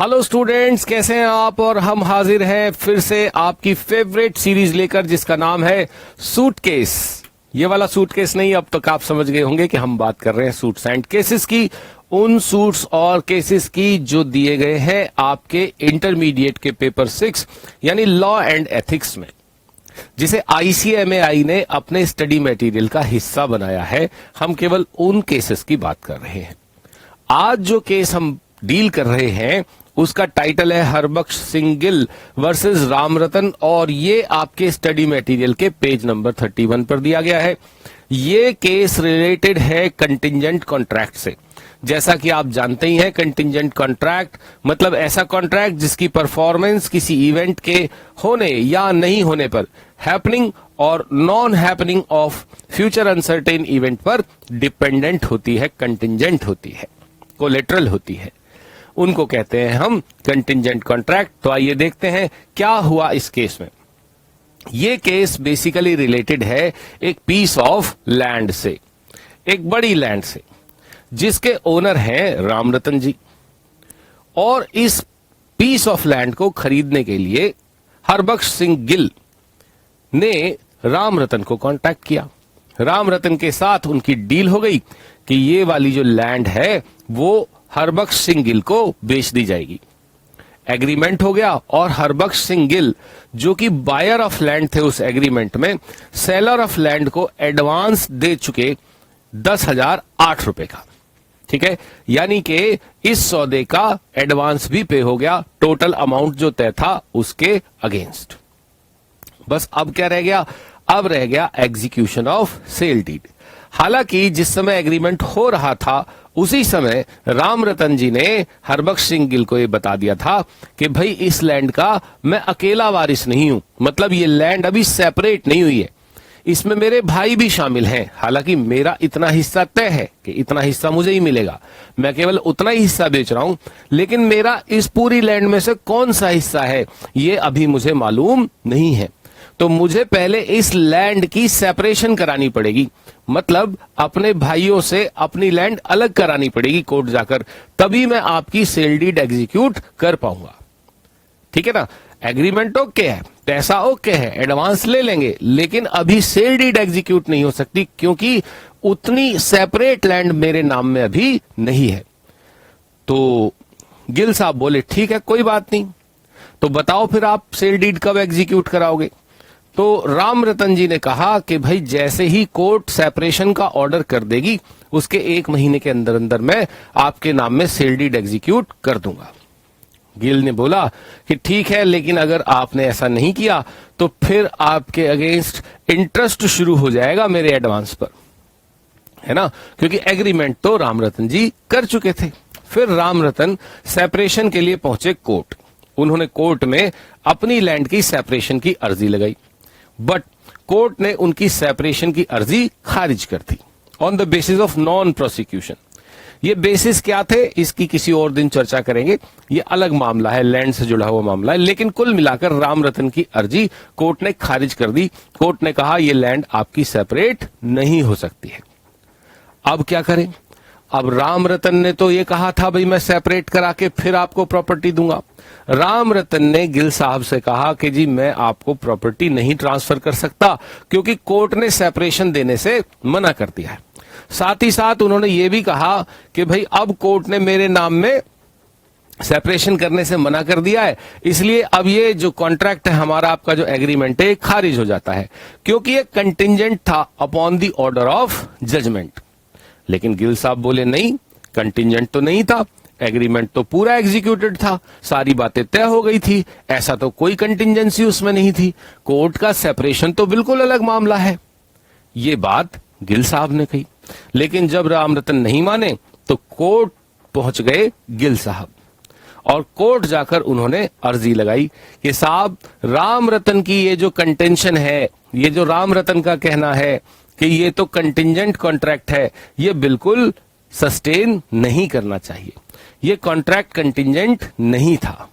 Hello students, कैसे हैं आप। और हम हाजिर हैं फिर से आपकी फेवरेट सीरीज लेकर जिसका नाम है सूटकेस। ये वाला सूटकेस नहीं, अब तक आप समझ गए होंगे कि हम बात कर रहे हैं सूट्स एंड केसेस की, उन सूट्स और केसेस की जो दिए गए हैं आपके इंटरमीडिएट के पेपर 6 यानी लॉ एंड एथिक्स में, जिसे ICMAI ने अपने स्टडी मटेरियल का हिस्सा बनाया है। हम केवल उन केसेस की बात कर रहे हैं। आज जो केस हम डील कर रहे हैं उसका टाइटल है हरबख्श सिंह गिल वर्सेस रामरतन, और ये आपके स्टडी मटेरियल के पेज नंबर 31 पर दिया गया है। ये केस रिलेटेड है कंटिंजेंट कॉन्ट्रैक्ट से। जैसा कि आप जानते ही हैं, कंटिंजेंट कॉन्ट्रैक्ट मतलब ऐसा कॉन्ट्रैक्ट जिसकी परफॉर्मेंस किसी इवेंट के होने या नहीं होने पर, हैपनिंग और non happening of future uncertain event पर डिपेंडेंट होती है, कंटिंजेंट होती है, कोलेटरल होती है। उनको कहते हैं हम कंटिंजेंट कॉन्ट्रैक्ट। तो आइए देखते हैं क्या हुआ इस केस में। ये केस बेसिकली रिलेटेड है एक पीस ऑफ लैंड से, एक बड़ी लैंड से, जिसके ओनर हैं रामरतन जी। और इस पीस ऑफ लैंड को खरीदने के लिए हरबख्श सिंह गिल ने रामरतन को कांटेक्ट किया। रामरतन के साथ उनकी डील हो गई कि ये वाली जो लैंड है वो हरबख्श सिंह गिल को बेच दी जाएगी। एग्रीमेंट हो गया और हरबख्श सिंह गिल जो कि बायर ऑफ लैंड थे उस एग्रीमेंट में, सेलर ऑफ लैंड को एडवांस दे चुके 10,008 रुपए का। ठीक है, यानी कि इस सौदे का एडवांस भी पे हो गया, टोटल अमाउंट जो तय था उसके अगेंस्ट। बस अब क्या रह गया? अब रह गया एग्जीक्यूशन ऑफ सेल डीड। हालांकि जिस समय एग्रीमेंट हो रहा था उसी समय रामरतन जी ने हरबख्श सिंह गिल को ये बता दिया था कि भाई इस लैंड का मैं अकेला वारिस नहीं हूं, मतलब ये लैंड अभी सेपरेट नहीं हुई है, इसमें मेरे भाई भी शामिल हैं। हालांकि मेरा इतना हिस्सा तय है कि इतना हिस्सा मुझे ही मिलेगा, मैं केवल उतना ही हिस्सा बेच रहा हूं, लेकिन मेरा इस पूरी लैंड में से कौन सा हिस्सा है ये अभी मुझे मालूम नहीं है। तो मुझे पहले इस लैंड की सेपरेशन करानी पड़ेगी, मतलब अपने भाइयों से अपनी लैंड अलग करानी पड़ेगी कोर्ट जाकर, तभी मैं आपकी सेल डीड एग्जीक्यूट कर पाऊंगा। ठीक है ना, एग्रीमेंट ओके है, पैसा ओके है, एडवांस ले लेंगे, लेकिन अभी सेल डीड एग्जीक्यूट नहीं हो सकती क्योंकि उतनी सेपरेट लैंड मेरे नाम में अभी नहीं है। तो गिल साहब बोले ठीक है, कोई बात नहीं, तो बताओ फिर आप सेल डीड कब एग्जीक्यूट कराओगे। तो रामरतन जी ने कहा कि भाई जैसे ही कोर्ट सेपरेशन का ऑर्डर कर देगी उसके 1 महीने के अंदर अंदर मैं आपके नाम में सेल डीड एग्जीक्यूट कर दूंगा। गिल ने बोला कि ठीक है, लेकिन अगर आपने ऐसा नहीं किया तो फिर आपके अगेंस्ट इंटरेस्ट शुरू हो जाएगा मेरे एडवांस पर, है ना, क्योंकि एग्रीमेंट तो रामरतन जी कर चुके थे। फिर रामरतन सेपरेशन के लिए पहुंचे कोर्ट। उन्होंने कोर्ट में अपनी लैंड की सेपरेशन की अर्जी लगाई, बट कोर्ट ने उनकी सेपरेशन की अर्जी खारिज कर दी on the basis of non prosecution. ये बेसिस क्या थे इसकी किसी और दिन चर्चा करेंगे, ये अलग मामला है, लैंड से जुड़ा हुआ मामला है। लेकिन कुल मिलाकर रामरतन की अर्जी कोर्ट ने खारिज कर दी। कोर्ट ने कहा ये लैंड आपकी सेपरेट नहीं हो सकती है। अब क्या करें? अब रामरतन ने तो ये कहा था भाई मैं सेपरेट करा के फिर आपको प्रॉपर्टी दूंगा। रामरतन ने गिल साहब से कहा कि जी मैं आपको प्रॉपर्टी नहीं ट्रांसफर कर सकता क्योंकि कोर्ट ने सेपरेशन देने से मना कर दिया है। साथ ही साथ उन्होंने ये भी कहा कि भाई अब कोर्ट ने मेरे नाम में सेपरेशन करने से मना कर दिया है, इसलिए अब ये जो कॉन्ट्रैक्ट है हमारा, आपका जो एग्रीमेंट है, खारिज हो जाता है क्योंकि ये कंटिंजेंट था upon the order of judgment. लेकिन गिल साहब बोले नहीं, कंटिंजेंट तो नहीं था, एग्रीमेंट तो पूरा एग्जीक्यूटेड था, सारी बातें तय हो गई थी, ऐसा तो कोई कंटिंजेंसी उसमें नहीं थी। कोर्ट का सेपरेशन तो बिल्कुल अलग मामला है। ये बात गिल साहब ने कही, लेकिन जब रामरतन नहीं माने तो कोर्ट पहुंच गए गिल साहब, और कोर्ट जाकर उन्होंने अर्जी लगाई कि साहब रामरतन की ये जो कंटेंशन है, ये जो रामरतन का कहना है कि ये तो कंटिंजेंट कॉन्ट्रैक्ट है, ये बिल्कुल सस्टेन नहीं करना चाहिए। ये कॉन्ट्रैक्ट कंटिंजेंट नहीं था,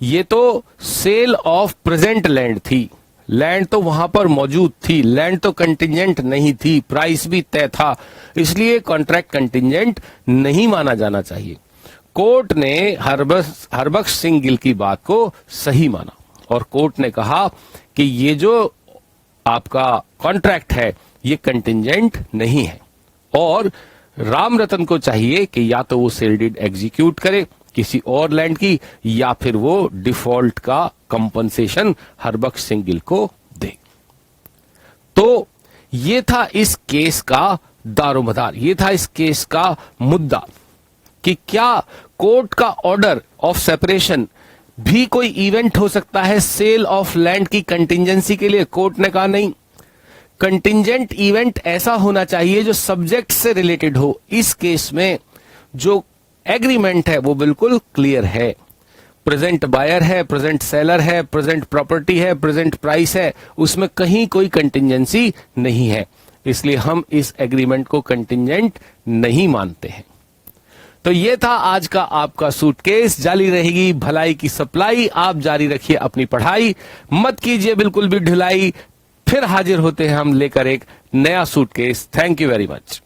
ये तो सेल ऑफ प्रेजेंट लैंड थी, लैंड तो वहां पर मौजूद थी, लैंड तो कंटिंजेंट नहीं थी, प्राइस भी तय था, इसलिए कॉन्ट्रैक्ट कंटिंजेंट नहीं माना जाना चाहिए। कोर्ट ने हरबख्श सिंह गिल की बात को सही माना और कोर्ट ने कहा कि ये जो आपका कॉन्ट्रैक्ट है ये कंटिंजेंट नहीं है और राम रतन को चाहिए कि या तो वो सेल डीड एग्जीक्यूट करे किसी और लैंड की या फिर वो डिफॉल्ट का कंपनसेशन हरबख्श सिंह गिल को दे। तो ये था इस केस का दारोमदार, ये था इस केस का मुद्दा कि क्या कोर्ट का ऑर्डर ऑफ सेपरेशन भी कोई इवेंट हो सकता है सेल ऑफ लैंड की कंटिंजेंसी के लिए। कोर्ट ने कहा नहीं, कंटिंजेंट इवेंट ऐसा होना चाहिए जो सब्जेक्ट से रिलेटेड हो। इस केस में जो एग्रीमेंट है वो बिल्कुल क्लियर है, प्रेजेंट बायर है, प्रेजेंट सेलर है, प्रेजेंट प्रॉपर्टी है, प्रेजेंट प्राइस है, उसमें कहीं कोई कंटिंजेंसी नहीं है, इसलिए हम इस एग्रीमेंट को कंटिंजेंट नहीं मानते हैं। तो ये था आज का आपका सूटकेस। जारी रहेगी भलाई की सप्लाई। आप जारी रखिए अपनी पढ़ाई, मत कीजिए बिल्कुल भी ढिलाई। फिर हाजिर होते हैं हम लेकर एक नया suitcase. Thank you very much.